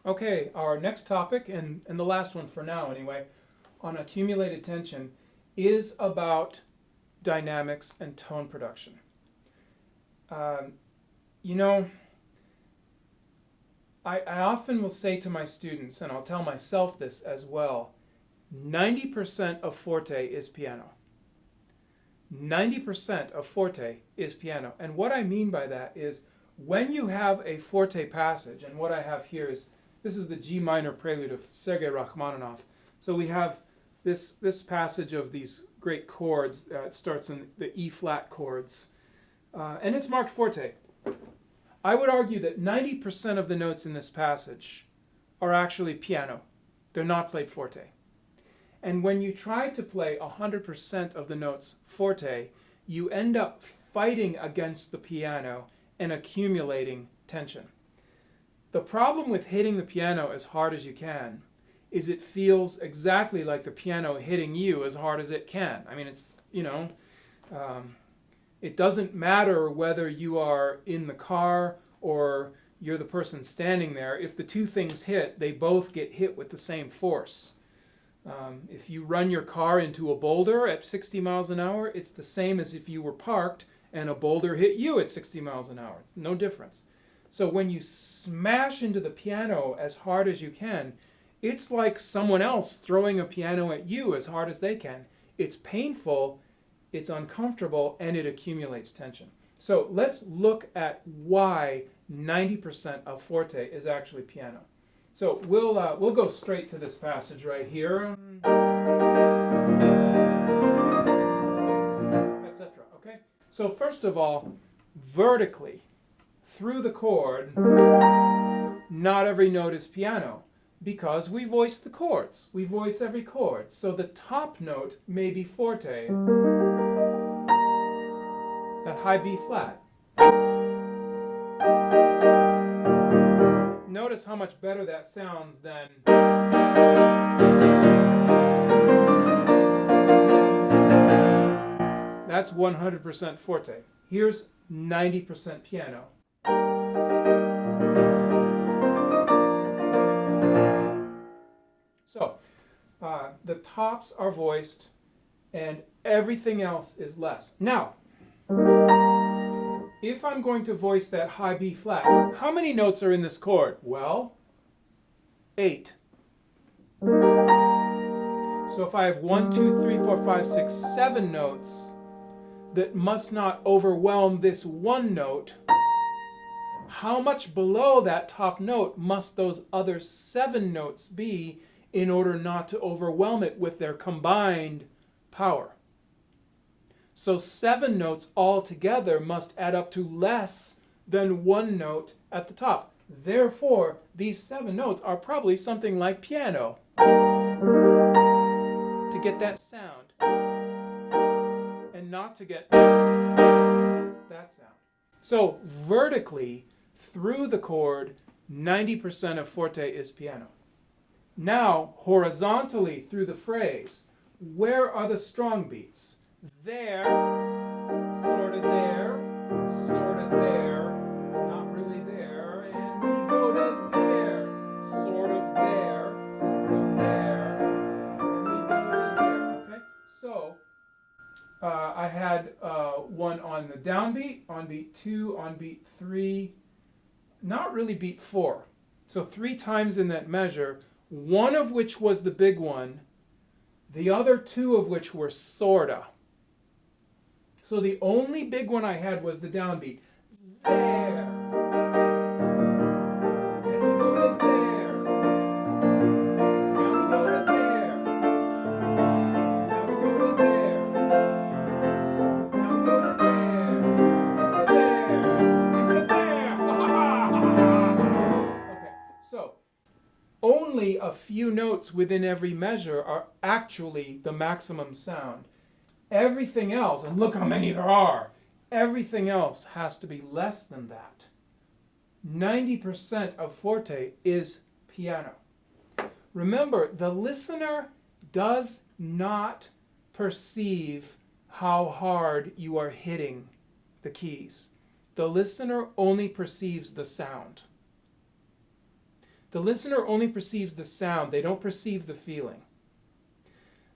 Okay, our next topic, and the last one for now anyway, on accumulated tension, is about dynamics and tone production. Um, you know, I often will say to my students, and I'll tell myself this as well, 90% of Forte is piano. 90% of Forte is piano. And what I mean by that is when you have a Forte passage, and what I have here is, this is the G minor prelude of Sergei Rachmaninoff. So we have this passage of these great chords. It starts in the E flat chords, and it's marked Forte. I would argue that 90% of the notes in this passage are actually piano. They're not played Forte. And when you try to play 100% of the notes Forte, you end up fighting against the piano and accumulating tension. The problem with hitting the piano as hard as you can is it feels exactly like the piano hitting you as hard as it can. I mean, it's, it doesn't matter whether you are in the car or you're the person standing there. If the two things hit, they both get hit with the same force. If you run your car into a boulder at 60 miles an hour, it's the same as if you were parked and a boulder hit you at 60 miles an hour. It's no difference. So when you smash into the piano as hard as you can, it's like someone else throwing a piano at you as hard as they can. It's painful, it's uncomfortable, and it accumulates tension. So let's look at why 90% of Forte is actually piano. So we'll go straight to this passage right here, etc. Okay. So first of all, vertically through the chord, not every note is piano because we voice the chords. We voice every chord. So the top note may be Forte, that high B flat. Notice how much better that sounds than that's 100% Forte. Here's 90% piano. So the tops are voiced and everything else is less. Now, if I'm going to voice that high B flat, how many notes are in this chord? Well, 8. So if I have 1, 2, 3, 4, 5, 6, 7 notes that must not overwhelm this one note, how much below that top note must those other 7 notes be in order not to overwhelm it with their combined power? So 7 notes altogether must add up to less than 1 note at the top. Therefore, these 7 notes are probably something like piano to get that sound and not to get that sound. So vertically through the chord, 90% of Forte is piano. Now, horizontally through the phrase, where are the strong beats? There, sort of there, not really there, and we go to there, sort of there, and we go to there. Okay, so I had one on the downbeat, on beat 2, on beat 3, not really beat 4. So 3 times in that measure, one of which was the big one, the other 2 of which were sorta. So the only big one I had was the downbeat. There. And we go to there. Now we go to there. Now we go to there. Now we go to there. Into there. Okay, so only a few notes within every measure are actually the maximum sound. Everything else, and look how many there are, everything else has to be less than that. 90% of Forte is piano. Remember, the listener does not perceive how hard you are hitting the keys. The listener only perceives the sound. The listener only perceives the sound, they don't perceive the feeling.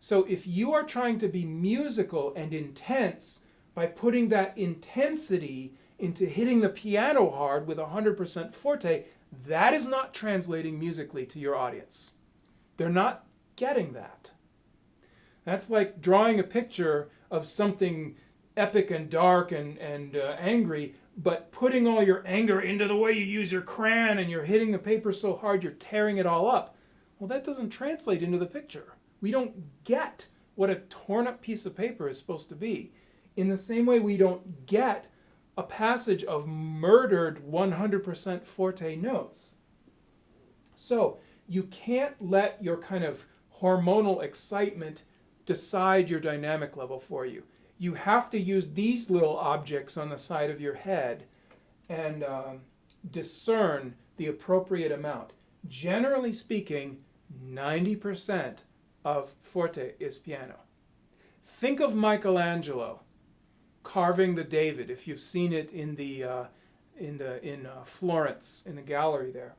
So if you are trying to be musical and intense by putting that intensity into hitting the piano hard with 100% forte, that is not translating musically to your audience. They're not getting that. That's like drawing a picture of something epic and dark and angry, but putting all your anger into the way you use your crayon and you're hitting the paper so hard you're tearing it all up. Well, that doesn't translate into the picture. We don't get what a torn up piece of paper is supposed to be. In the same way we don't get a passage of murdered 100% forte notes. So you can't let your kind of hormonal excitement decide your dynamic level for you. You have to use these little objects on the side of your head and discern the appropriate amount. Generally speaking, 90% of forte is piano. Think of Michelangelo carving the David, if you've seen it in Florence, in the gallery there.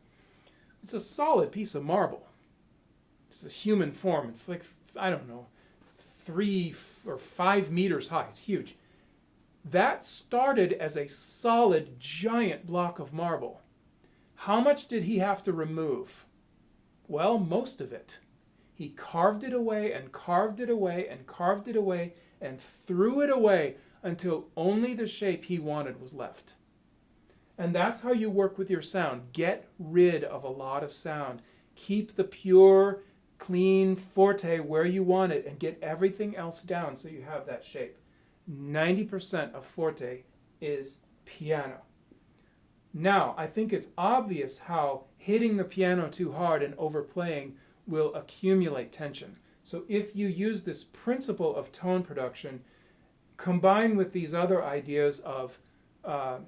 It's a solid piece of marble. It's a human form. It's like, I don't know, 3 or 5 meters high. It's huge. That started as a solid, giant block of marble. How much did he have to remove? Well, most of it. He carved it away and carved it away and carved it away and threw it away until only the shape he wanted was left. And that's how you work with your sound. Get rid of a lot of sound. Keep the pure, clean forte where you want it and get everything else down so you have that shape. 90% of forte is piano. Now, I think it's obvious how hitting the piano too hard and overplaying will accumulate tension. So if you use this principle of tone production, combined with these other ideas of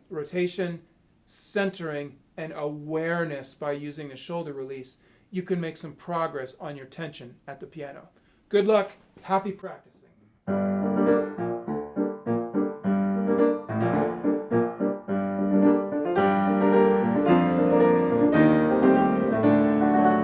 rotation, centering, and awareness by using the shoulder release, you can make some progress on your tension at the piano. Good luck. Happy practicing.